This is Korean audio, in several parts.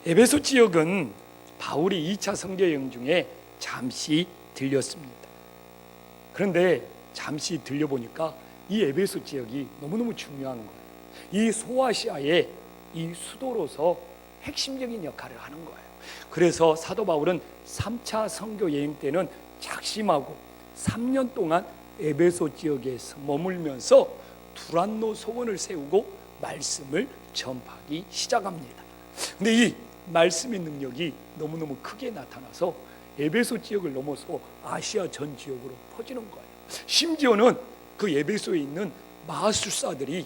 에베소 지역은 바울이 2차 선교 여행 중에 잠시 들렸습니다. 그런데 잠시 들려보니까 이 에베소 지역이 너무너무 중요한 거예요. 이 소아시아의 이 수도로서 핵심적인 역할을 하는 거예요. 그래서 사도 바울은 3차 선교 여행 때는 작심하고 3년 동안 에베소 지역에서 머물면서 두란노 소원을 세우고 말씀을 전파하기 시작합니다. 근데 이 말씀의 능력이 너무너무 크게 나타나서 에베소 지역을 넘어서 아시아 전 지역으로 퍼지는 거예요. 심지어는 그 에베소에 있는 마술사들이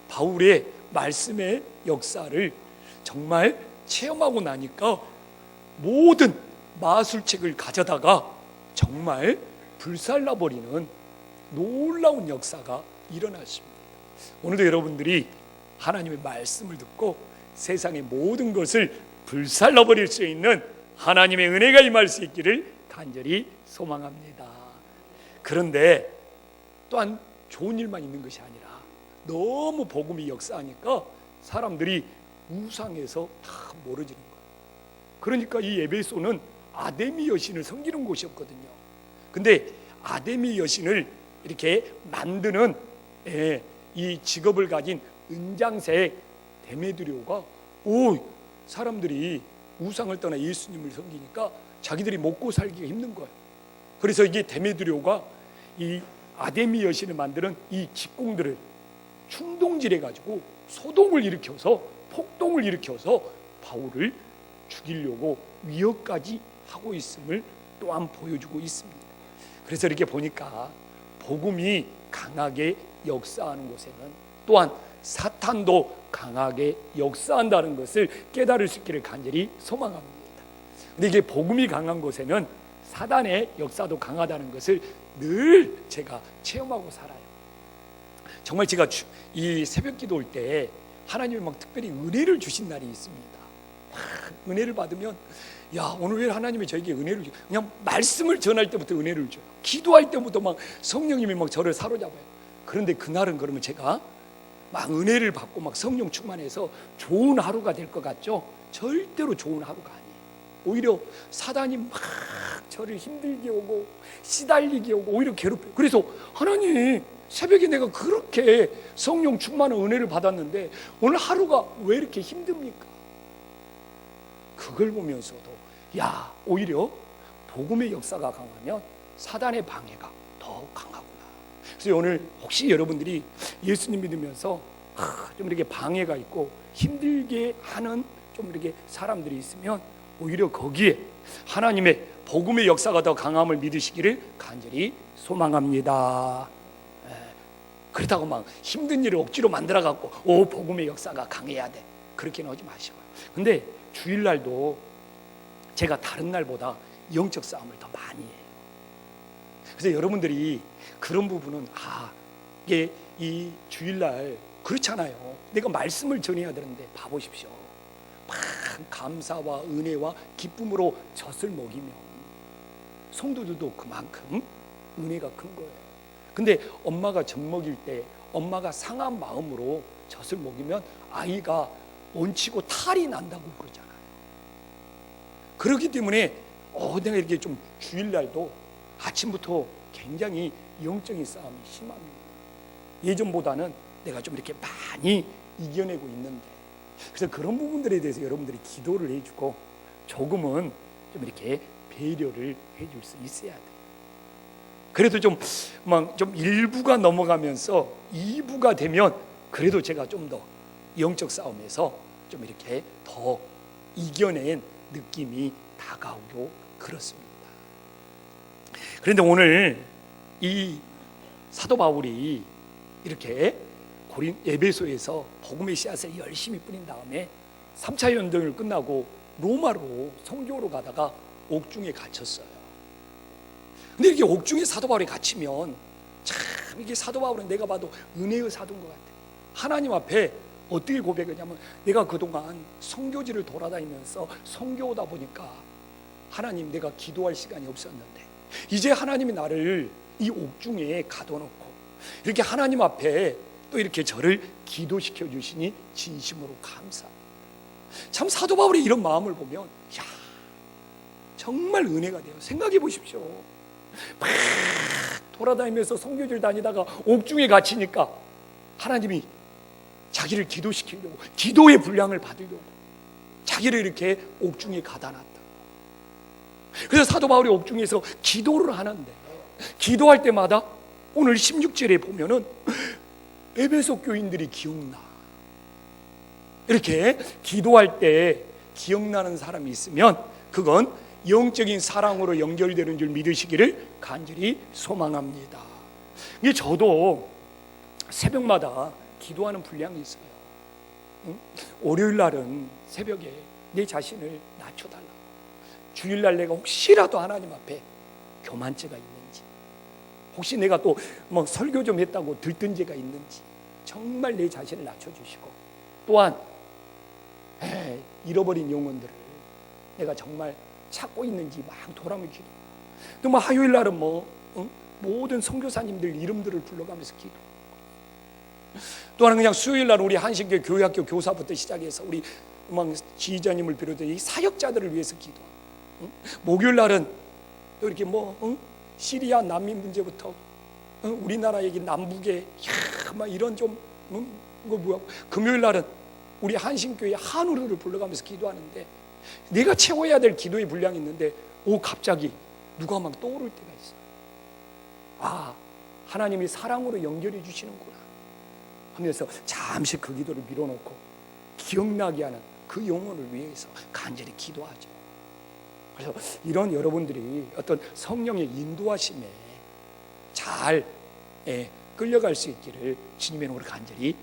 바울의 말씀의 역사를 정말 체험하고 나니까 모든 마술책을 가져다가 정말 불살라버리는 놀라운 역사가 일어났습니다. 오늘도 여러분들이 하나님의 말씀을 듣고 세상의 모든 것을 불살라버릴 수 있는 하나님의 은혜가 임할 수 있기를 간절히 소망합니다. 그런데 또한 좋은 일만 있는 것이 아니라 너무 복음이 역사하니까 사람들이 우상에서 다 멀어지는 거예요. 그러니까 이 에베소는 아데미 여신을 섬기는 곳이었거든요. 근데 아데미 여신을 이렇게 만드는 이 직업을 가진 은장색 데메드리오가 사람들이 우상을 떠나 예수님을 섬기니까 자기들이 먹고 살기가 힘든 거예요. 그래서 이게 데메드리오가 이 아데미 여신을 만드는 이 직공들을 충동질해가지고 소동을 일으켜서 폭동을 일으켜서 바울을 죽이려고 위협까지 하고 있음을 또한 보여주고 있습니다. 그래서 이렇게 보니까 복음이 강하게 역사하는 곳에는 또한 사탄도 강하게 역사한다는 것을 깨달을 수 있기를 간절히 소망합니다. 근데 이게 복음이 강한 곳에는 사단의 역사도 강하다는 것을 늘 제가 체험하고 살아요. 정말 제가 이 새벽 기도 올 때 하나님이 막 특별히 은혜를 주신 날이 있습니다. 은혜를 받으면 오늘 왜 하나님이 저에게 은혜를 줘요? 그냥 말씀을 전할 때부터 은혜를 줘요. 기도할 때부터 막 성령님이 막 저를 사로잡아요. 그런데 그날은 그러면 제가 막 은혜를 받고 막 성령 충만해서 좋은 하루가 될 것 같죠? 절대로 좋은 하루가 아니에요. 오히려 사단이 막 저를 힘들게 오고 시달리게 오고 오히려 괴롭혀요. 그래서 하나님, 새벽에 내가 그렇게 성령 충만한 은혜를 받았는데 오늘 하루가 왜 이렇게 힘듭니까? 그걸 보면서도 오히려 복음의 역사가 강하면 사단의 방해가 더 강하구나. 그래서 오늘 혹시 여러분들이 예수님 믿으면서 좀 이렇게 방해가 있고 힘들게 하는 좀 이렇게 사람들이 있으면 오히려 거기에 하나님의 복음의 역사가 더 강함을 믿으시기를 간절히 소망합니다. 그렇다고 막 힘든 일을 억지로 만들어갖고 복음의 역사가 강해야 돼, 그렇게는 하지 마시고요. 근데 주일날도 제가 다른 날보다 영적 싸움을 더 많이 해요. 그래서 여러분들이 그런 부분은 이게 이 주일날 그렇잖아요. 내가 말씀을 전해야 되는데 봐보십시오. 막 감사와 은혜와 기쁨으로 젖을 먹이면 성도들도 그만큼 은혜가 큰 거예요. 근데 엄마가 젖 먹일 때 엄마가 상한 마음으로 젖을 먹이면 아이가 얹히고 탈이 난다고 그러잖아요. 그렇기 때문에 내가 이렇게 좀 주일날도 아침부터 굉장히 영적인 싸움이 심합니다. 예전보다는 내가 좀 이렇게 많이 이겨내고 있는데, 그래서 그런 부분들에 대해서 여러분들이 기도를 해주고 조금은 좀 이렇게 배려를 해줄 수 있어야 돼요. 그래도 좀 1부가 넘어가면서 2부가 되면 그래도 제가 좀 더 영적 싸움에서 좀 이렇게 더 이겨낸 느낌이 다가오고 그렇습니다. 그런데 오늘 이 사도 바울이 이렇게 에베소에서 복음의 씨앗을 열심히 뿌린 다음에 3차 연정을 끝나고 로마로 선교로 가다가 옥중에 갇혔어요. 근데 이렇게 옥중에 사도 바울이 갇히면 참 이게 사도 바울은 내가 봐도 은혜의 사도인 것 같아. 하나님 앞에 어떻게 고백하냐면, 내가 그동안 선교지를 돌아다니면서 선교하다 보니까 하나님, 내가 기도할 시간이 없었는데 이제 하나님이 나를 이 옥중에 가둬놓고 이렇게 하나님 앞에 또 이렇게 저를 기도시켜 주시니 진심으로 감사합니다. 참 사도 바울의 이런 마음을 보면 야, 정말 은혜가 돼요. 생각해 보십시오. 막 돌아다니면서 선교지를 다니다가 옥중에 갇히니까 하나님이 자기를 기도시키려고, 기도의 분량을 받으려고 자기를 이렇게 옥중에 가다 놨다. 그래서 사도 바울이 옥중에서 기도를 하는데, 기도할 때마다 오늘 16절에 보면은 에베소 교인들이 기억나. 이렇게 기도할 때 기억나는 사람이 있으면 그건 영적인 사랑으로 연결되는 줄 믿으시기를 간절히 소망합니다. 이게 저도 새벽마다 기도하는 분량이 있어요. 월요일 날은 새벽에 내 자신을 낮춰달라고. 주일날 내가 혹시라도 하나님 앞에 교만죄가 있는지, 혹시 내가 또 뭐 설교 좀 했다고 들뜬 죄가 있는지 정말 내 자신을 낮춰주시고, 또한 잃어버린 영혼들을 내가 정말 찾고 있는지 막 돌아보며 기도. 또 뭐 화요일 날은 모든 선교사님들 이름들을 불러가면서 기도. 또 하나 그냥 수요일 날 우리 한신교 교회학교 교사부터 시작해서 우리 지휘자님을 비롯해 이 사역자들을 위해서 기도. 목요일 날은 또 이렇게 시리아 난민 문제부터 우리나라 얘기 남북의 막 이런 좀 금요일 날은 우리 한신교회 한우르를 불러가면서 기도하는데, 내가 채워야 될 기도의 분량이 있는데 갑자기 누가 막 떠오를 때가 있어. 아, 하나님이 사랑으로 연결해 주시는구나 하면서 잠시 그 기도를 밀어놓고 기억나게 하는 그 영혼을 위해서 간절히 기도하죠. 그래서 이런 여러분들이 어떤 성령의 인도하심에 잘 끌려갈 수 있기를 주님의 이름으로 간절히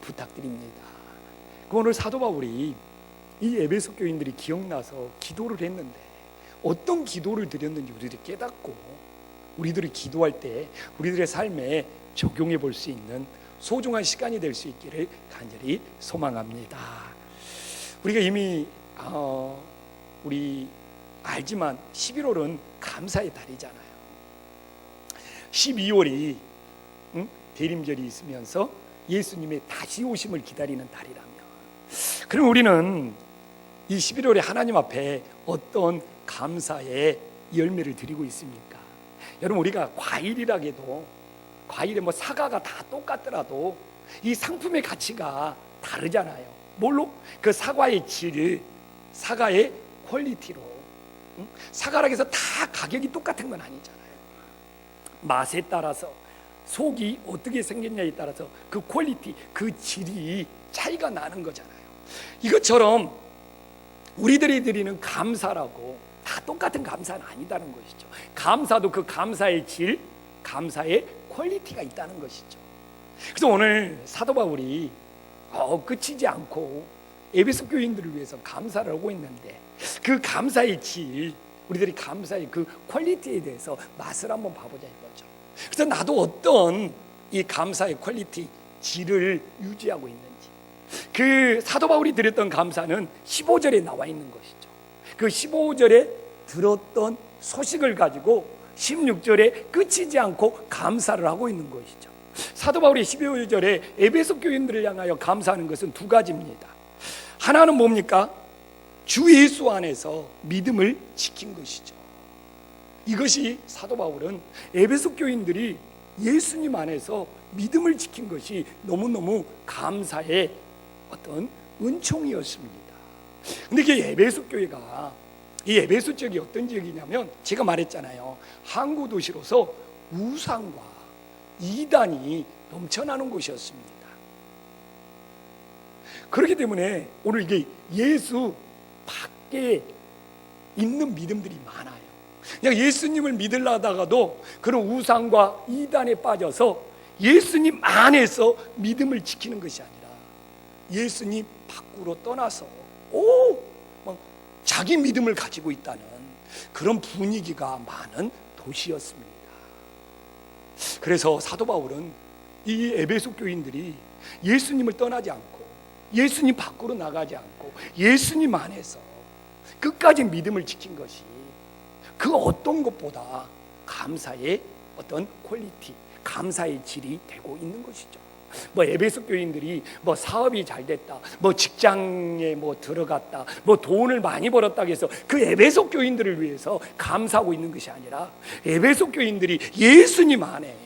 부탁드립니다. 오늘 사도 바울이 이 에베소 교인들이 기억나서 기도를 했는데 어떤 기도를 드렸는지 우리들이 깨닫고 우리들이 기도할 때 우리들의 삶에 적용해 볼 수 있는 소중한 시간이 될 수 있기를 간절히 소망합니다. 우리가 이미 우리 알지만 11월은 감사의 달이잖아요. 12월이 대림절이 있으면서 예수님의 다시 오심을 기다리는 달이라면, 그럼 우리는 이 11월에 하나님 앞에 어떤 감사의 열매를 드리고 있습니까? 여러분, 우리가 과일이라게도 과일에 사과가 다 똑같더라도 이 상품의 가치가 다르잖아요. 뭘로? 그 사과의 질, 사과의 퀄리티로. 사과라고 해서 다 가격이 똑같은 건 아니잖아요. 맛에 따라서, 속이 어떻게 생겼냐에 따라서 그 퀄리티, 그 질이 차이가 나는 거잖아요. 이것처럼 우리들이 드리는 감사라고 다 똑같은 감사는 아니다는 것이죠. 감사도 그 감사의 질, 감사의 퀄리티가 있다는 것이죠. 그래서 오늘 사도 바울이 끝이지 않고 에베소 교인들을 위해서 감사를 하고 있는데, 그 감사의 질, 우리들이 감사의 그 퀄리티에 대해서 맛을 한번 봐보자 이거죠. 그래서 나도 어떤 이 감사의 퀄리티, 질을 유지하고 있는지, 그 사도 바울이 드렸던 감사는 15절에 나와 있는 것이죠. 그 15절에 들었던 소식을 가지고 16절에 끝이지 않고 감사를 하고 있는 것이죠. 사도 바울이 12절에 에베소 교인들을 향하여 감사하는 것은 두 가지입니다. 하나는 뭡니까? 주 예수 안에서 믿음을 지킨 것이죠. 이것이 사도 바울은 에베소 교인들이 예수님 안에서 믿음을 지킨 것이 너무너무 감사의 어떤 은총이었습니다. 근데 이게 에베소 교회가, 이 에베소 지역이 어떤 지역이냐면, 제가 말했잖아요. 항구 도시로서 우상과 이단이 넘쳐나는 곳이었습니다. 그렇기 때문에 오늘 이게 예수 밖에 있는 믿음들이 많아요. 그냥 예수님을 믿으려다가도 그런 우상과 이단에 빠져서 예수님 안에서 믿음을 지키는 것이 아니라 예수님 밖으로 떠나서 자기 믿음을 가지고 있다는 그런 분위기가 많은 도시였습니다. 그래서 사도 바울은 이 에베소 교인들이 예수님을 떠나지 않고 예수님 밖으로 나가지 않고 예수님 안에서 끝까지 믿음을 지킨 것이 그 어떤 것보다 감사의 어떤 퀄리티, 감사의 질이 되고 있는 것이죠. 뭐 에베소 교인들이 뭐 사업이 잘 됐다, 뭐 직장에 뭐 들어갔다, 뭐 돈을 많이 벌었다고 해서 그 에베소 교인들을 위해서 감사하고 있는 것이 아니라 에베소 교인들이 예수님 안에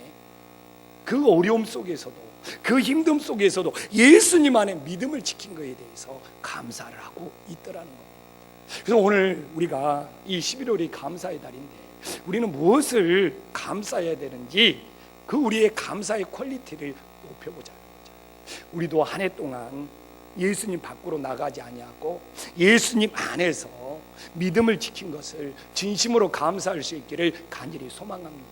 그 어려움 속에서도 그 힘듦 속에서도 예수님 안에 믿음을 지킨 것에 대해서 감사를 하고 있더라는 겁니다. 그래서 오늘 우리가 이 11월이 감사의 달인데 우리는 무엇을 감사해야 되는지 그 우리의 감사의 퀄리티를 높여보자는 거죠. 우리도 한 해 동안 예수님 밖으로 나가지 아니하고 예수님 안에서 믿음을 지킨 것을 진심으로 감사할 수 있기를 간절히 소망합니다.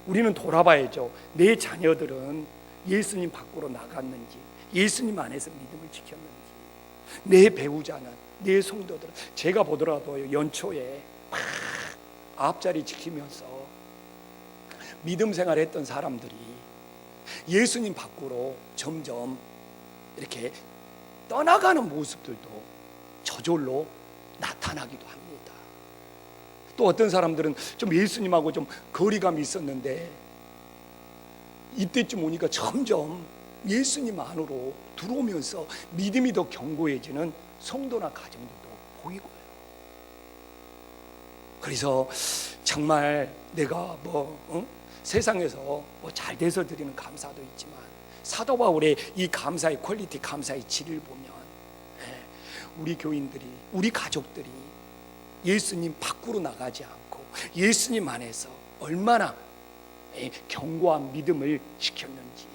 우리는 돌아봐야죠. 내 자녀들은 예수님 밖으로 나갔는지, 예수님 안에서 믿음을 지켰는지, 내 배우자는, 내 성도들은, 제가 보더라도 연초에 막 앞자리 지키면서 믿음 생활했던 사람들이 예수님 밖으로 점점 이렇게 떠나가는 모습들도 저절로 나타나기도 합니다. 또 어떤 사람들은 좀 예수님하고 좀 거리감이 있었는데 이때쯤 오니까 점점 예수님 안으로 들어오면서 믿음이 더 견고해지는 성도나 가정들도 보이고요. 그래서 정말 내가 세상에서 뭐 잘 돼서 드리는 감사도 있지만 사도 바울의 이 감사의 퀄리티, 감사의 질을 보면 우리 교인들이, 우리 가족들이 예수님 밖으로 나가지 않고 예수님 안에서 얼마나 견고한 믿음을 지켰는지,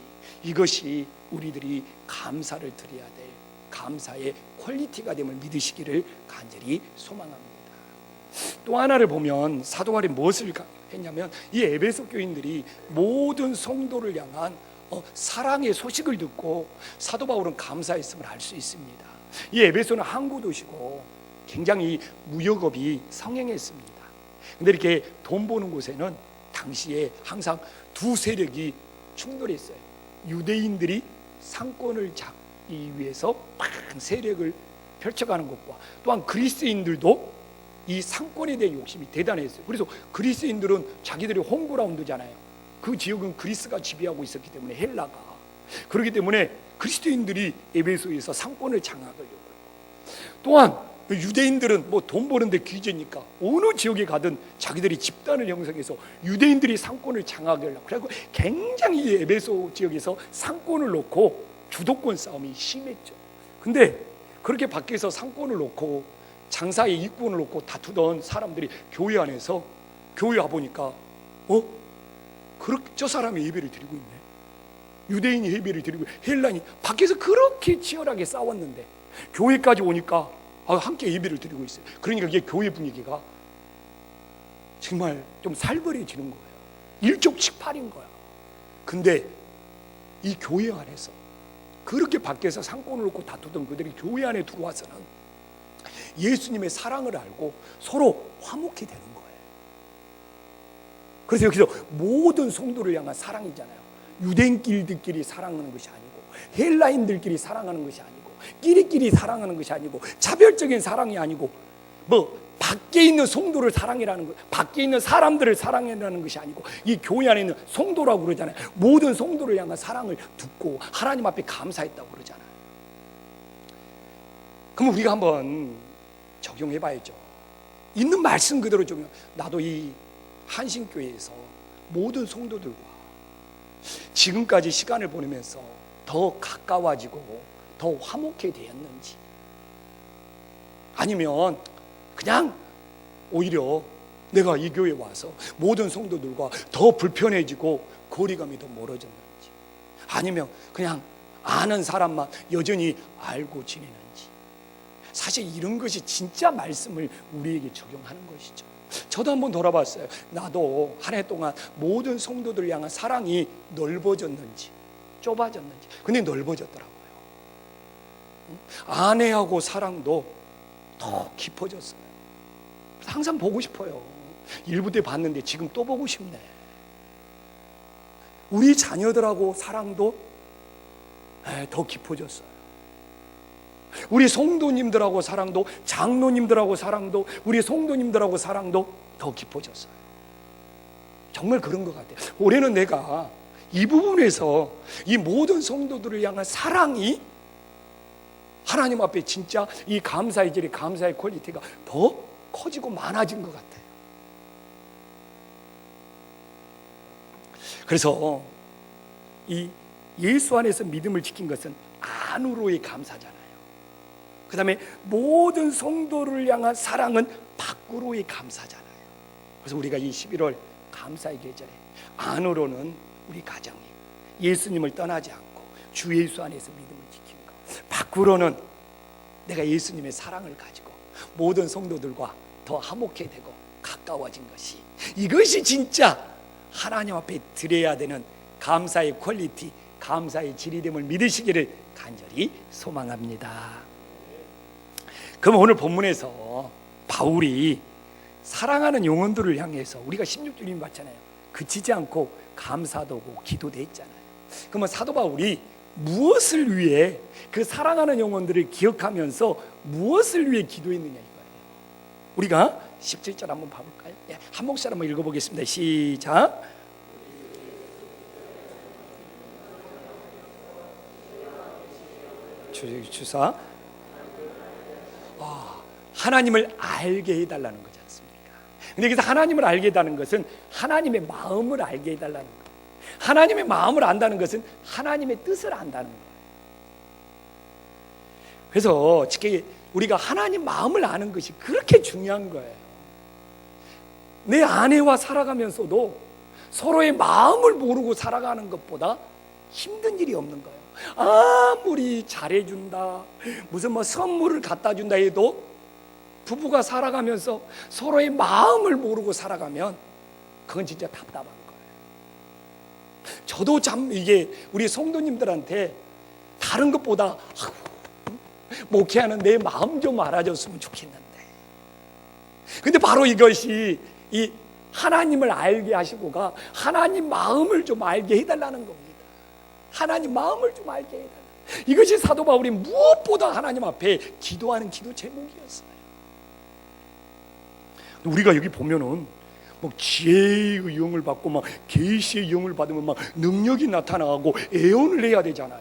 이것이 우리들이 감사를 드려야 될 감사의 퀄리티가 됨을 믿으시기를 간절히 소망합니다. 또 하나를 보면 사도 바울이 무엇을 했냐면 이 에베소 교인들이 모든 성도를 향한 사랑의 소식을 듣고 사도 바울은 감사했음을 알 수 있습니다. 이 에베소는 항구 도시고 굉장히 무역업이 성행했습니다. 근데 이렇게 돈 버는 곳에는 당시에 항상 두 세력이 충돌했어요. 유대인들이 상권을 잡기 위해서 막 세력을 펼쳐가는 것과 또한 그리스인들도 이 상권에 대한 욕심이 대단했어요. 그래서 그리스인들은 자기들이 홈그라운드잖아요. 그 지역은 그리스가 지배하고 있었기 때문에, 헬라가. 그렇기 때문에 그리스도인들이 에베소에서 상권을 장악하려고 하고, 또한 유대인들은 뭐 돈 버는데 귀재니까 어느 지역에 가든 자기들이 집단을 형성해서 유대인들이 상권을 장악하려고, 그래서 굉장히 에베소 지역에서 상권을 놓고 주도권 싸움이 심했죠. 근데 그렇게 밖에서 상권을 놓고 장사의 이권을 놓고 다투던 사람들이 교회 안에서, 교회 와보니까 저 사람이 예배를 드리고 있네, 유대인이 예배를 드리고 헬라인이 밖에서 그렇게 치열하게 싸웠는데 교회까지 오니까 함께 예배를 드리고 있어요. 그러니까 이게 교회 분위기가 정말 좀 살벌해지는 거예요. 일촉즉발인 거야. 근데 이 교회 안에서 그렇게 밖에서 상권을 놓고 다투던 그들이 교회 안에 들어와서는 예수님의 사랑을 알고 서로 화목히 되는 거예요. 그래서 여기서 모든 성도를 향한 사랑이잖아요. 유대인끼리들끼리 사랑하는 것이 아니고, 헬라인들끼리 사랑하는 것이 아니고, 끼리끼리 사랑하는 것이 아니고, 차별적인 사랑이 아니고, 뭐 밖에 있는 성도를 사랑이라는 것, 밖에 있는 사람들을 사랑이라는 것이 아니고, 이 교회 안에 있는 성도라고 그러잖아요. 모든 성도를 향한 사랑을 듣고 하나님 앞에 감사했다고 그러잖아요. 그럼 우리가 한번 적용해 봐야죠. 있는 말씀 그대로 좀, 나도 이 한신교회에서 모든 성도들과 지금까지 시간을 보내면서 더 가까워지고 더 화목해 되었는지, 아니면 그냥 오히려 내가 이 교회에 와서 모든 성도들과 더 불편해지고 거리감이 더 멀어졌는지, 아니면 그냥 아는 사람만 여전히 알고 지내는지. 사실 이런 것이 진짜 말씀을 우리에게 적용하는 것이죠. 저도 한번 돌아봤어요. 나도 한 해 동안 모든 성도들 향한 사랑이 넓어졌는지 좁아졌는지. 근데 넓어졌더라고요. 아내하고 사랑도 더 깊어졌어요. 항상 보고 싶어요. 일부 때 봤는데 지금 또 보고 싶네. 우리 자녀들하고 사랑도 더 깊어졌어요. 우리 성도님들하고 사랑도, 장로님들하고 사랑도, 우리 성도님들하고 사랑도 더 깊어졌어요. 정말 그런 것 같아요. 올해는 내가 이 부분에서 이 모든 성도들을 향한 사랑이 하나님 앞에 진짜 이 감사의 질이, 감사의 퀄리티가 더 커지고 많아진 것 같아요. 그래서 이 예수 안에서 믿음을 지킨 것은 안으로의 감사잖아요. 그 다음에 모든 성도를 향한 사랑은 밖으로의 감사잖아요. 그래서 우리가 이 11월 감사의 계절에 안으로는 우리 가정이 예수님을 떠나지 않고 주 예수 안에서 믿음을 지킨 것, 밖으로는 내가 예수님의 사랑을 가지고 모든 성도들과 더 화목해 되고 가까워진 것이, 이것이 진짜 하나님 앞에 드려야 되는 감사의 퀄리티, 감사의 질이 됨을 믿으시기를 간절히 소망합니다. 그럼 오늘 본문에서 바울이 사랑하는 영혼들을 향해서 우리가 16주님 봤잖아요. 그치지 않고 감사도 하고 기도도 했잖아요. 그러면 사도 바울이 무엇을 위해 그 사랑하는 영혼들을 기억하면서 무엇을 위해 기도했느냐 이거예요. 우리가 17절 한번 봐볼까요? 한 목소리 한번 읽어보겠습니다. 시작. 주사 하나님을 알게 해달라는 거지 않습니까? 근데 그래서 하나님을 알게 해달라는 것은 하나님의 마음을 알게 해달라는 거예요. 하나님의 마음을 안다는 것은 하나님의 뜻을 안다는 거예요. 그래서 특히 우리가 하나님 마음을 아는 것이 그렇게 중요한 거예요. 내 아내와 살아가면서도 서로의 마음을 모르고 살아가는 것보다 힘든 일이 없는 거예요. 아무리 잘해준다, 무슨 선물을 갖다 준다 해도 부부가 살아가면서 서로의 마음을 모르고 살아가면 그건 진짜 답답한 거예요. 저도 참 이게 우리 성도님들한테 다른 것보다 목회하는 내 마음 좀 알아줬으면 좋겠는데, 근데 바로 이것이 이 하나님을 알게 하시고가 하나님 마음을 좀 알게 해달라는 겁니다. 하나님 마음을 좀 알게 해달라. 이것이 사도 바울이 무엇보다 하나님 앞에 기도하는 기도 제목이었어요. 우리가 여기 보면은 지혜의 영을 받고 계시의 영을 받으면 능력이 나타나고 애원을 해야 되잖아요.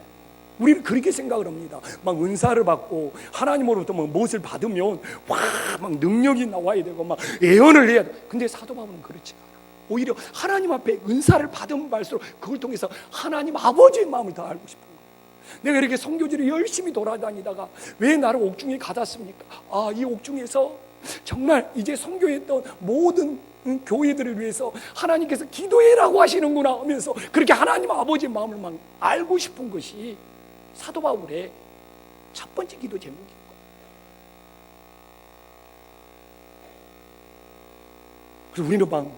우리는 그렇게 생각을 합니다. 은사를 받고 하나님으로부터 무엇을 받으면 막 능력이 나와야 되고 애원을 해야 돼. 근데 사도 바울은 그렇지 않아. 오히려 하나님 앞에 은사를 받으면 받을수록 그걸 통해서 하나님 아버지의 마음을 더 알고 싶은 거예요. 내가 이렇게 선교지를 열심히 돌아다니다가 왜 나를 옥중에 가뒀습니까? 이 옥중에서 정말 이제 선교했던 모든 교회들을 위해서 하나님께서 기도해라고 하시는구나 하면서 그렇게 하나님 아버지의 마음을 알고 싶은 것이 사도 바울의 첫 번째 기도 제목인 거예요. 그래서 우리는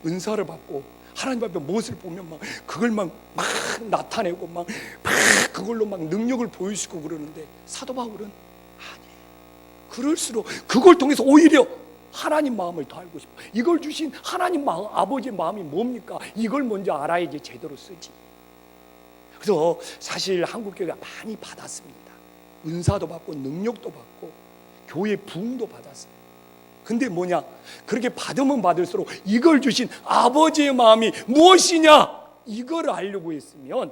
은사를 받고 하나님 앞에 무엇을 보면 그걸 막 나타내고 막 그걸로 능력을 보여주고 그러는데 사도 바울은 아니에요. 그럴수록 그걸 통해서 오히려 하나님 마음을 더 알고 싶어. 이걸 주신 하나님 마음, 아버지의 마음이 뭡니까? 이걸 먼저 알아야지 제대로 쓰지. 그래서 사실 한국교회가 많이 받았습니다. 은사도 받고 능력도 받고 교회 부흥도 받았어요. 근데 그렇게 받으면 받을수록 이걸 주신 아버지의 마음이 무엇이냐, 이걸 알려고 했으면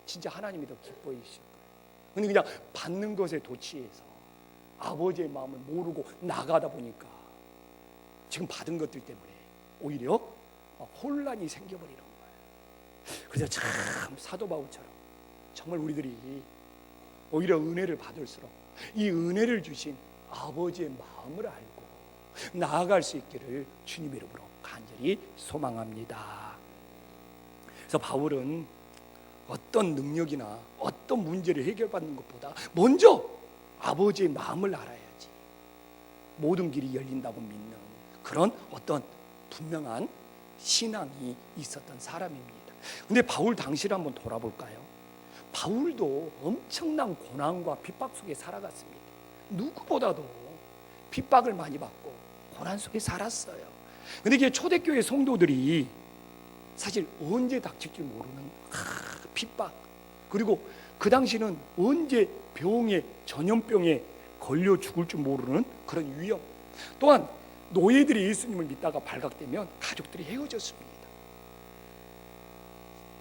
진짜 하나님이 더 기뻐해 주실 거예요. 근데 그냥 받는 것에 도취해서 아버지의 마음을 모르고 나가다 보니까 지금 받은 것들 때문에 오히려 혼란이 생겨버리는 거예요. 그래서 참 사도 바울처럼 정말 우리들이 오히려 은혜를 받을수록 이 은혜를 주신 아버지의 마음을 알고 나아갈 수 있기를 주님 이름으로 간절히 소망합니다. 그래서 바울은 어떤 능력이나 어떤 문제를 해결받는 것보다 먼저 아버지의 마음을 알아야지 모든 길이 열린다고 믿는 그런 어떤 분명한 신앙이 있었던 사람입니다. 근데 바울 당시를 한번 돌아볼까요? 바울도 엄청난 고난과 핍박 속에 살아갔습니다. 누구보다도 핍박을 많이 받고 고난 속에 살았어요. 근데 이게 초대교회 성도들이 사실 언제 닥칠지 모르는 핍박, 그리고 그 당시는 언제 전염병에 걸려 죽을 줄 모르는 그런 위험, 또한 노예들이 예수님을 믿다가 발각되면 가족들이 헤어졌습니다.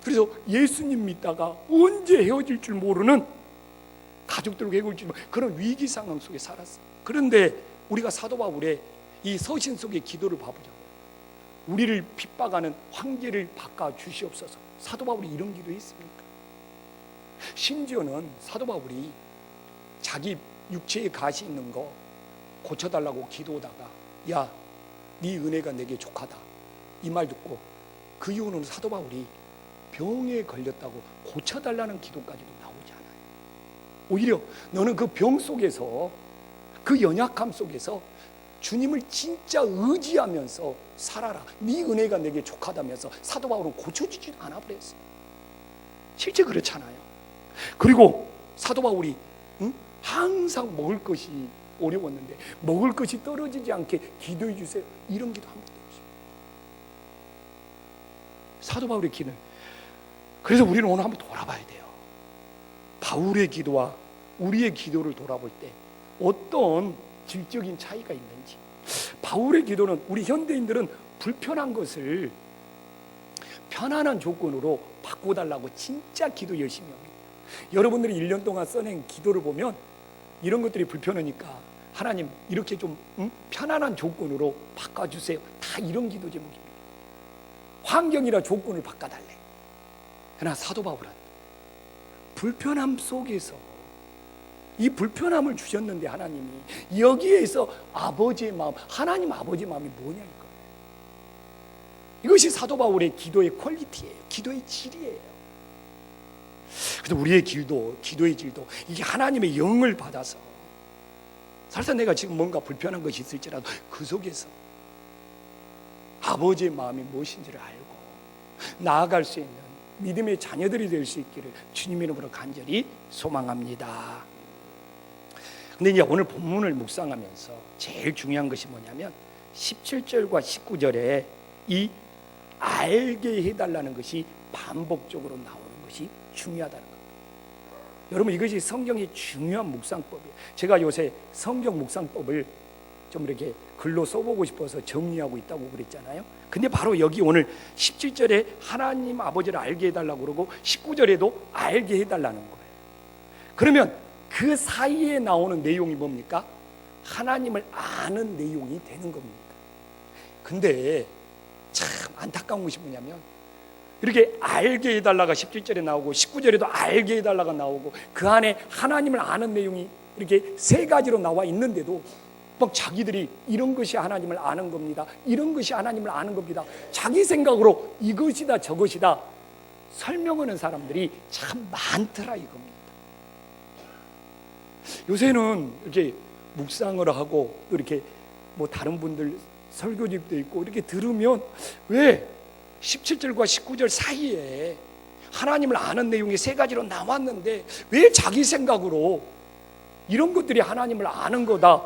그래서 예수님 믿다가 언제 헤어질 줄 모르는, 가족들과 헤어질 줄 모르는 그런 위기 상황 속에 살았어요. 그런데 우리가 사도 바울의 이 서신 속의 기도를 봐보자고요. 우리를 핍박하는 황제를 바꿔 주시옵소서. 사도 바울이 이런 기도했습니까? 심지어는 사도 바울이 자기 육체에 가시 있는 거 고쳐달라고 기도하다가 야, 네 은혜가 내게 족하다, 이 말 듣고 그 이후로는 사도 바울이 병에 걸렸다고 고쳐달라는 기도까지도 나오지 않아요. 오히려 너는 그 병 속에서, 그 연약함 속에서 주님을 진짜 의지하면서 살아라, 네 은혜가 내게 족하다면서 사도 바울은 고쳐지지도 않아 버렸어요. 실제 그렇잖아요. 그리고 사도 바울이 항상 먹을 것이 어려웠는데 먹을 것이 떨어지지 않게 기도해 주세요, 이런 기도 한 번도 없어요. 사도 바울의 기도는, 그래서 우리는 오늘 한번 돌아봐야 돼요. 바울의 기도와 우리의 기도를 돌아볼 때 어떤 질적인 차이가 있는지. 바울의 기도는, 우리 현대인들은 불편한 것을 편안한 조건으로 바꿔달라고 진짜 기도 열심히 합니다. 여러분들이 1년 동안 써낸 기도를 보면 이런 것들이 불편하니까 하나님 이렇게 좀 편안한 조건으로 바꿔주세요, 다 이런 기도 제목입니다. 환경이나 조건을 바꿔달래. 그러나 사도 바울은 불편함 속에서, 이 불편함을 주셨는데 하나님이 여기에서 아버지의 마음, 하나님 아버지의 마음이 뭐냐 이거예요. 이것이 사도 바울의 기도의 퀄리티예요. 기도의 질이에요. 그래서 우리의 기도의 질도 이게 하나님의 영을 받아서, 살짝 내가 지금 뭔가 불편한 것이 있을지라도 그 속에서 아버지의 마음이 무엇인지를 알고 나아갈 수 있는 믿음의 자녀들이 될 수 있기를 주님의 이름으로 간절히 소망합니다. 근데 이제 오늘 본문을 묵상하면서 제일 중요한 것이 뭐냐면 17절과 19절에 이 알게 해달라는 것이 반복적으로 나오는 것이 중요하다는 겁니다. 여러분, 이것이 성경의 중요한 묵상법이에요. 제가 요새 성경 묵상법을 좀 이렇게 글로 써보고 싶어서 정리하고 있다고 그랬잖아요. 근데 바로 여기 오늘 17절에 하나님 아버지를 알게 해달라고 그러고 19절에도 알게 해달라는 거예요. 그러면 그 사이에 나오는 내용이 뭡니까? 하나님을 아는 내용이 되는 겁니다. 근데 참 안타까운 것이 뭐냐면 이렇게 알게 해달라가 17절에 나오고 19절에도 알게 해달라가 나오고 그 안에 하나님을 아는 내용이 이렇게 세 가지로 나와 있는데도 막 자기들이 이런 것이 하나님을 아는 겁니다, 이런 것이 하나님을 아는 겁니다, 자기 생각으로 이것이다 저것이다 설명하는 사람들이 참 많더라 이겁니다. 요새는 이렇게 묵상을 하고 또 이렇게 뭐 다른 분들 설교집도 있고 이렇게 들으면 왜 17절과 19절 사이에 하나님을 아는 내용이 세 가지로 나왔는데 왜 자기 생각으로 이런 것들이 하나님을 아는 거다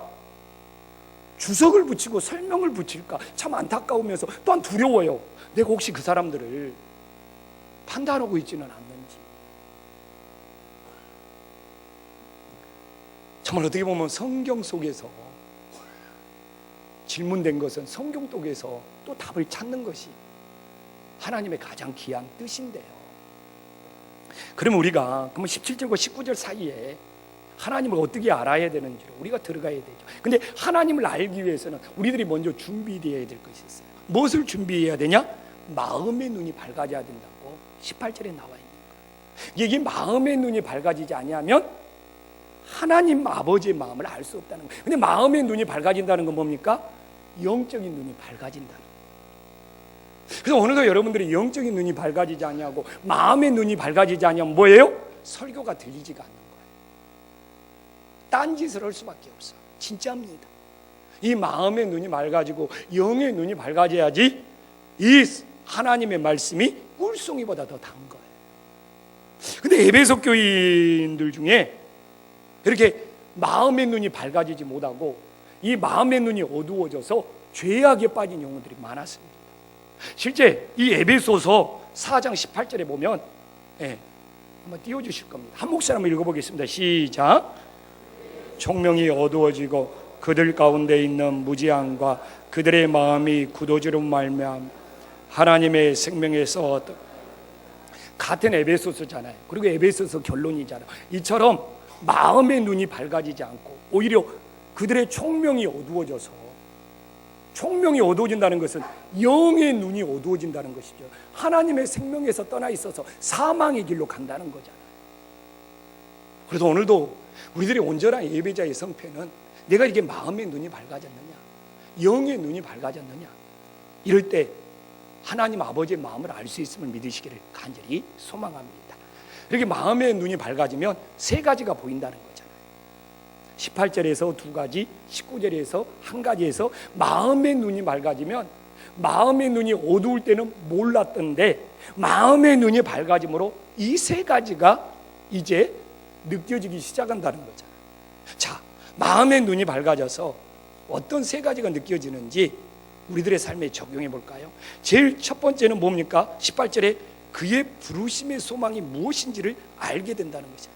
주석을 붙이고 설명을 붙일까 참 안타까우면서 또한 두려워요. 내가 혹시 그 사람들을 판단하고 있지는 않는지. 정말 어떻게 보면 성경 속에서 질문된 것은 성경 속에서 또 답을 찾는 것이 하나님의 가장 귀한 뜻인데요. 그러면 우리가 17절과 19절 사이에 하나님을 어떻게 알아야 되는지를 우리가 들어가야 되죠. 근데 하나님을 알기 위해서는 우리들이 먼저 준비되어야 될 것이 있어요. 무엇을 준비해야 되냐? 마음의 눈이 밝아져야 된다고 18절에 나와 있는 거예요. 이게 마음의 눈이 밝아지지 아니하면 하나님 아버지의 마음을 알 수 없다는 거예요. 근데 마음의 눈이 밝아진다는 건 뭡니까? 영적인 눈이 밝아진다는 거예요. 그래서 오늘도 여러분들이 영적인 눈이 밝아지지 아니하고 마음의 눈이 밝아지지 아니하면 뭐예요? 설교가 들리지가 않는 거예요. 딴짓을 할 수밖에 없어. 진짜입니다. 이 마음의 눈이 밝아지고 영의 눈이 밝아져야지 이 하나님의 말씀이 꿀송이보다 더 단 거예요. 근데 에베소 교인들 중에 이렇게 마음의 눈이 밝아지지 못하고 이 마음의 눈이 어두워져서 죄악에 빠진 영혼들이 많았습니다. 실제 이 에베소서 4장 18절에 보면 한번 띄워주실 겁니다. 한 목소리 한번 읽어보겠습니다. 시작. 총명이 어두워지고 그들 가운데 있는 무지함과 그들의 마음이 굳어지로 말미암아 하나님의 생명에서 같은 에베소서잖아요. 그리고 에베소서 결론이잖아요. 이처럼 마음의 눈이 밝아지지 않고 오히려 그들의 총명이 어두워져서, 총명이 어두워진다는 것은 영의 눈이 어두워진다는 것이죠. 하나님의 생명에서 떠나 있어서 사망의 길로 간다는 거잖아요. 그래서 오늘도 우리들이 온전한 예배자의 성패는 내가 이게 마음의 눈이 밝아졌느냐, 영의 눈이 밝아졌느냐, 이럴 때 하나님 아버지의 마음을 알 수 있음을 믿으시기를 간절히 소망합니다. 이렇게 마음의 눈이 밝아지면 세 가지가 보인다는 거잖아요. 18절에서 두 가지, 19절에서 한 가지에서 마음의 눈이 밝아지면, 마음의 눈이 어두울 때는 몰랐던데 마음의 눈이 밝아짐으로 이 세 가지가 이제 느껴지기 시작한다는 거잖아요. 자, 마음의 눈이 밝아져서 어떤 세 가지가 느껴지는지 우리들의 삶에 적용해 볼까요? 제일 첫 번째는 뭡니까? 18절에 그의 부르심의 소망이 무엇인지를 알게 된다는 것이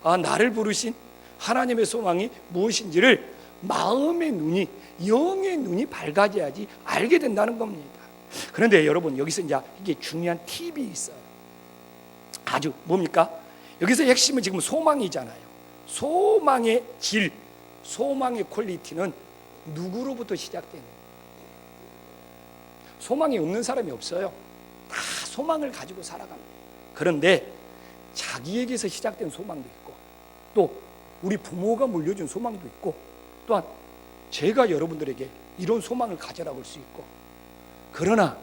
아닙니까? 나를 부르신 하나님의 소망이 무엇인지를 마음의 눈이, 영의 눈이 밝아져야지 알게 된다는 겁니다. 그런데 여러분, 여기서 이제 이게 중요한 팁이 있어요. 아주 뭡니까? 여기서 핵심은 지금 소망이잖아요. 소망의 질, 소망의 퀄리티는 누구로부터 시작되는? 소망이 없는 사람이 없어요. 다 소망을 가지고 살아갑니다. 그런데 자기에게서 시작된 소망도 있고, 또 우리 부모가 물려준 소망도 있고, 또한 제가 여러분들에게 이런 소망을 가져라고 할 수 있고, 그러나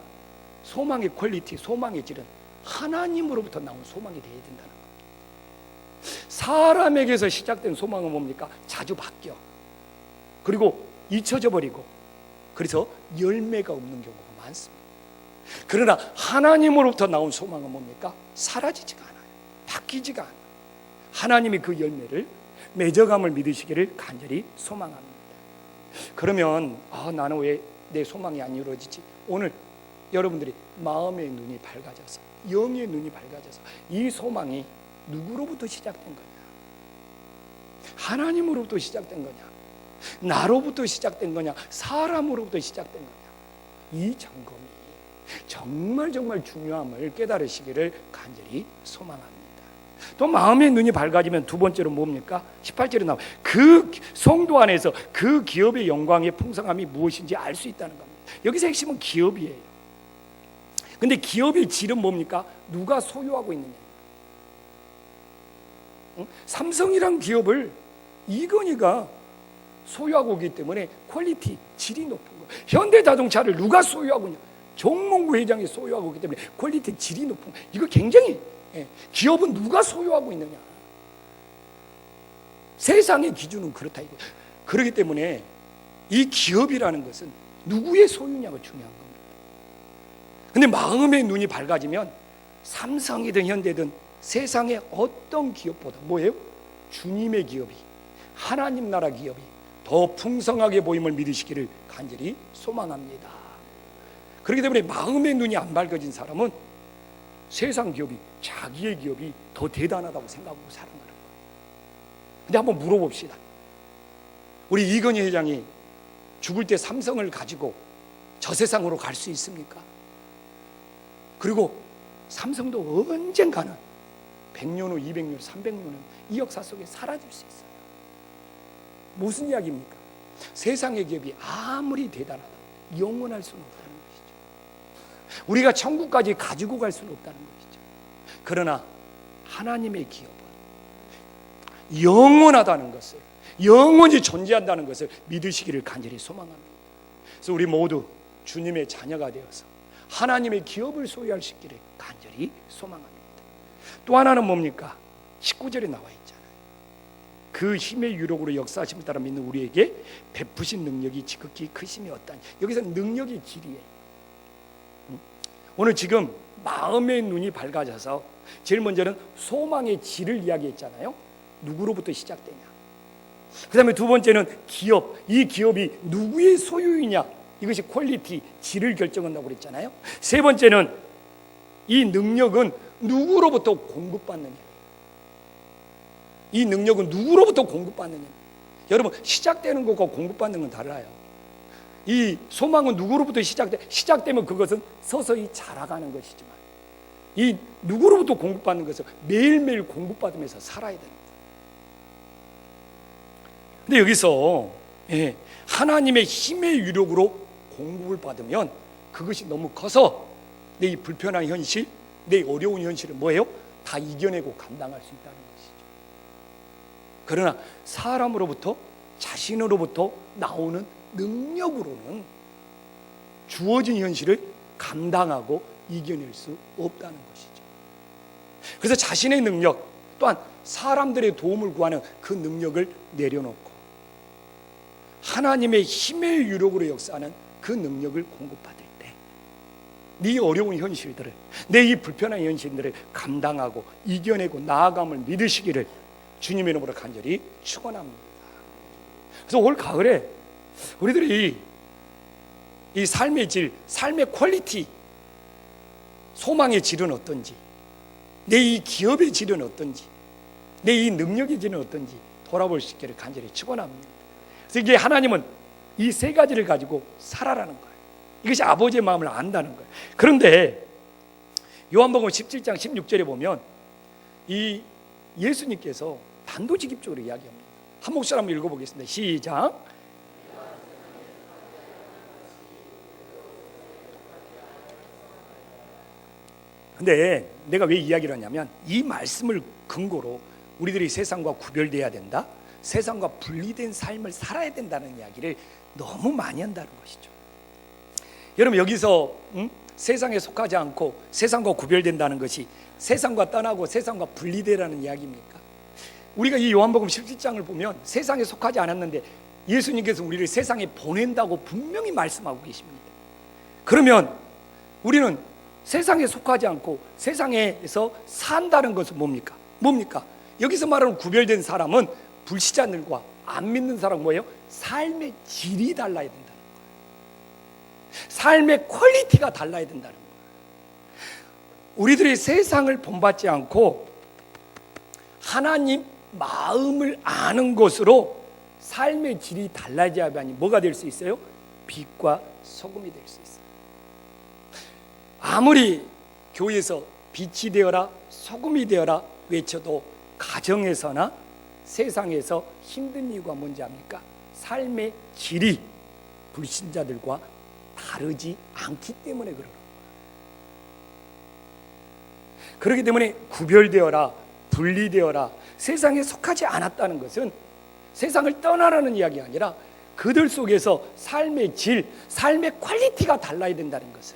소망의 퀄리티, 소망의 질은 하나님으로부터 나온 소망이 되어야 된다는 겁니다. 사람에게서 시작된 소망은 뭡니까? 자주 바뀌어. 그리고 잊혀져 버리고, 그래서 열매가 없는 경우가 많습니다. 그러나 하나님으로부터 나온 소망은 뭡니까? 사라지지가 않아요. 바뀌지가 않아요. 하나님이 그 열매를 맺어감을 믿으시기를 간절히 소망합니다. 그러면 나는 왜 내 소망이 안 이루어지지? 오늘 여러분들이 마음의 눈이 밝아져서, 영의 눈이 밝아져서 이 소망이 누구로부터 시작된 거냐? 하나님으로부터 시작된 거냐? 나로부터 시작된 거냐? 사람으로부터 시작된 거냐? 이 점검이 정말 중요함을 깨달으시기를 간절히 소망합니다. 또 마음의 눈이 밝아지면 두 번째로 뭡니까? 18절에 나와 그 성도 안에서 그 기업의 영광의 풍성함이 무엇인지 알 수 있다는 겁니다. 여기서 핵심은 기업이에요. 근데 기업의 질은 뭡니까? 누가 소유하고 있느냐. 삼성이란 기업을 이건희가 소유하고 있기 때문에 퀄리티, 질이 높은 거예요. 현대자동차를 누가 소유하고 있냐? 정몽구 회장이 소유하고 있기 때문에 퀄리티, 질이 높은 거예요. 이거 굉장히, 기업은 누가 소유하고 있느냐. 세상의 기준은 그렇다 이거. 그렇기 때문에 이 기업이라는 것은 누구의 소유냐가 중요한 겁니다. 근데 마음의 눈이 밝아지면 삼성이든 현대든 세상의 어떤 기업보다 뭐예요? 주님의 기업이, 하나님 나라 기업이 더 풍성하게 보임을 믿으시기를 간절히 소망합니다. 그렇기 때문에 마음의 눈이 안 밝아진 사람은 세상 기업이, 자기의 기업이 더 대단하다고 생각하고 살아가는 거예요. 근데 한번 물어봅시다. 우리 이건희 회장이 죽을 때 삼성을 가지고 저 세상으로 갈 수 있습니까? 그리고 삼성도 언젠가는 100년 후, 200년, 300년은 이 역사 속에 사라질 수 있어요. 무슨 이야기입니까? 세상의 기업이 아무리 대단하다 영원할 수는 없다는 것이죠. 우리가 천국까지 가지고 갈 수는 없다는 것이죠. 그러나 하나님의 기업은 영원하다는 것을, 영원히 존재한다는 것을 믿으시기를 간절히 소망합니다. 그래서 우리 모두 주님의 자녀가 되어서 하나님의 기업을 소유할 수 있기를 간절히 소망합니다. 또 하나는 뭡니까? 19절에 나와 있잖아요. 그 힘의 유력으로 역사하심을 따라 믿는 우리에게 베푸신 능력이 지극히 크심이 어떠하니. 여기서 능력의 질이에요. 오늘 지금 마음의 눈이 밝아져서 제일 먼저는 소망의 질을 이야기했잖아요. 누구로부터 시작되냐. 그 다음에 두 번째는 기업, 이 기업이 누구의 소유이냐, 이것이 퀄리티, 질을 결정한다고 그랬잖아요. 세 번째는 이 능력은 누구로부터 공급받느냐. 이 능력은 누구로부터 공급받느냐. 여러분, 시작되는 것과 공급받는 건 달라요. 이 소망은 누구로부터 시작되면 그것은 서서히 자라가는 것이지만, 이 누구로부터 공급받는 것을 매일매일 공급받으면서 살아야 되는 거예요. 근데 여기서 하나님의 힘의 유력으로 공급을 받으면 그것이 너무 커서 내 이 불편한 현실, 내 어려운 현실을 뭐예요? 다 이겨내고 감당할 수 있다는 것이죠. 그러나 사람으로부터, 자신으로부터 나오는 능력으로는 주어진 현실을 감당하고 이겨낼 수 없다는 것이죠. 그래서 자신의 능력 또한 사람들의 도움을 구하는 그 능력을 내려놓고 하나님의 힘의 유력으로 역사하는 그 능력을 공급받을 때 네 어려운 현실들을, 내 이 불편한 현실들을 감당하고 이겨내고 나아감을 믿으시기를 주님의 이름으로 간절히 축원합니다. 그래서 올 가을에 우리들이 이 삶의 질, 삶의 퀄리티, 소망의 질은 어떤지, 내 이 기업의 질은 어떤지, 내 이 능력의 질은 어떤지 돌아볼 수 있기를 간절히 축원합니다. 그래서 이게 하나님은 이 세 가지를 가지고 살아라는 거예요. 이것이 아버지의 마음을 안다는 거예요. 그런데 요한복음 17장 16절에 보면 이 예수님께서 단도직입적으로 이야기합니다. 한 목소리 한번 읽어보겠습니다. 시작. 근데 내가 왜 이야기를 하냐면 이 말씀을 근거로 우리들이 세상과 구별돼야 된다, 세상과 분리된 삶을 살아야 된다는 이야기를 너무 많이 한다는 것이죠. 여러분 여기서 세상에 속하지 않고 세상과 구별된다는 것이 세상과 떠나고 세상과 분리되라는 이야기입니까? 우리가 이 요한복음 17장을 보면 세상에 속하지 않았는데 예수님께서 우리를 세상에 보낸다고 분명히 말씀하고 계십니다. 그러면 우리는 세상에 속하지 않고 세상에서 산다는 것은 뭡니까? 여기서 말하는 구별된 사람은 불신자들과 안 믿는 사람은 뭐예요? 삶의 질이 달라야 된다는 거예요. 삶의 퀄리티가 달라야 된다는 거예요. 우리들이 세상을 본받지 않고 하나님 마음을 아는 것으로 삶의 질이 달라져야만 뭐가 될 수 있어요? 빛과 소금이 될 수 있어요. 아무리 교회에서 빛이 되어라, 소금이 되어라 외쳐도 가정에서나 세상에서 힘든 이유가 뭔지 압니까? 삶의 질이 불신자들과 다르지 않기 때문에 그러는 거예요. 그렇기 때문에 구별되어라, 분리되어라, 세상에 속하지 않았다는 것은 세상을 떠나라는 이야기가 아니라 그들 속에서 삶의 질, 삶의 퀄리티가 달라야 된다는 것을.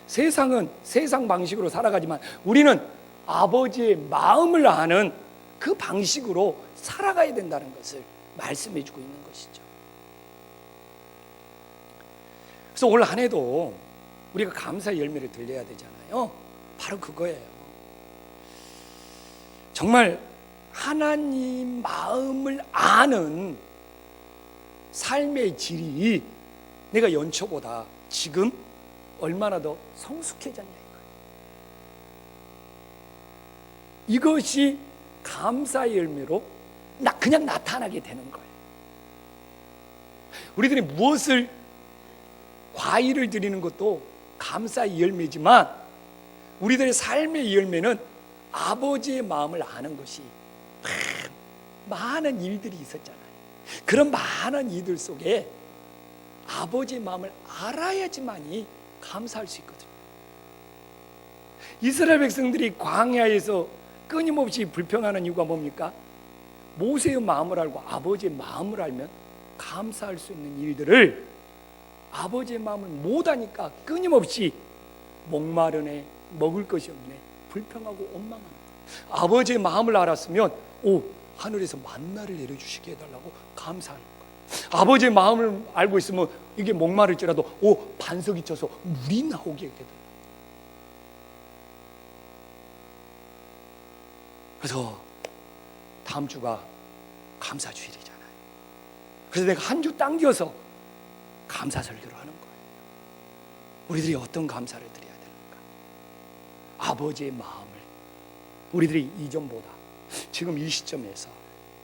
세상은 세상 방식으로 살아가지만 우리는 아버지의 마음을 아는 그 방식으로 살아가야 된다는 것을 말씀해 주고 있는 것이죠. 그래서 올 한 해도 우리가 감사의 열매를 들려야 되잖아요. 바로 그거예요. 정말 하나님 마음을 아는 삶의 질이 내가 연초보다 지금 얼마나 더 성숙해졌냐 이거예요. 이것이 감사의 열매로 그냥 나타나게 되는 거예요. 우리들이 무엇을 과일을 드리는 것도 감사의 열매지만 우리들의 삶의 열매는 아버지의 마음을 아는 것이 많은 일들이 있었잖아요. 그런 많은 이들 속에 아버지의 마음을 알아야지만이 감사할 수 있거든요. 이스라엘 백성들이 광야에서 끊임없이 불평하는 이유가 뭡니까? 모세의 마음을 알고 아버지의 마음을 알면 감사할 수 있는 일들을 아버지의 마음을 못하니까 끊임없이 목마르네, 먹을 것이 없네, 불평하고 원망하는 거예요. 아버지의 마음을 알았으면 하늘에서 만나를 내려주시게 해달라고 감사하는 거예요. 아버지의 마음을 알고 있으면 이게 목마를지라도 반석이 쳐서 물이 나오게 해달라고. 그래서 다음 주가 감사주일이잖아요. 그래서 내가 한 주 당겨서 감사 설교를 하는 거예요. 우리들이 어떤 감사를 드려야 되는가? 아버지의 마음을 우리들이 이전보다 지금 이 시점에서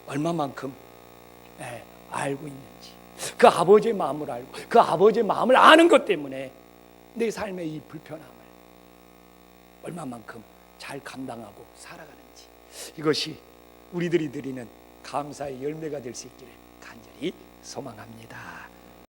얼마만큼 알고 있는지, 그 아버지의 마음을 알고 그 아버지의 마음을 아는 것 때문에 내 삶의 이 불편함을 얼마만큼 잘 감당하고 살아가는지, 이것이 우리들이 드리는 감사의 열매가 될 수 있기를 간절히 소망합니다.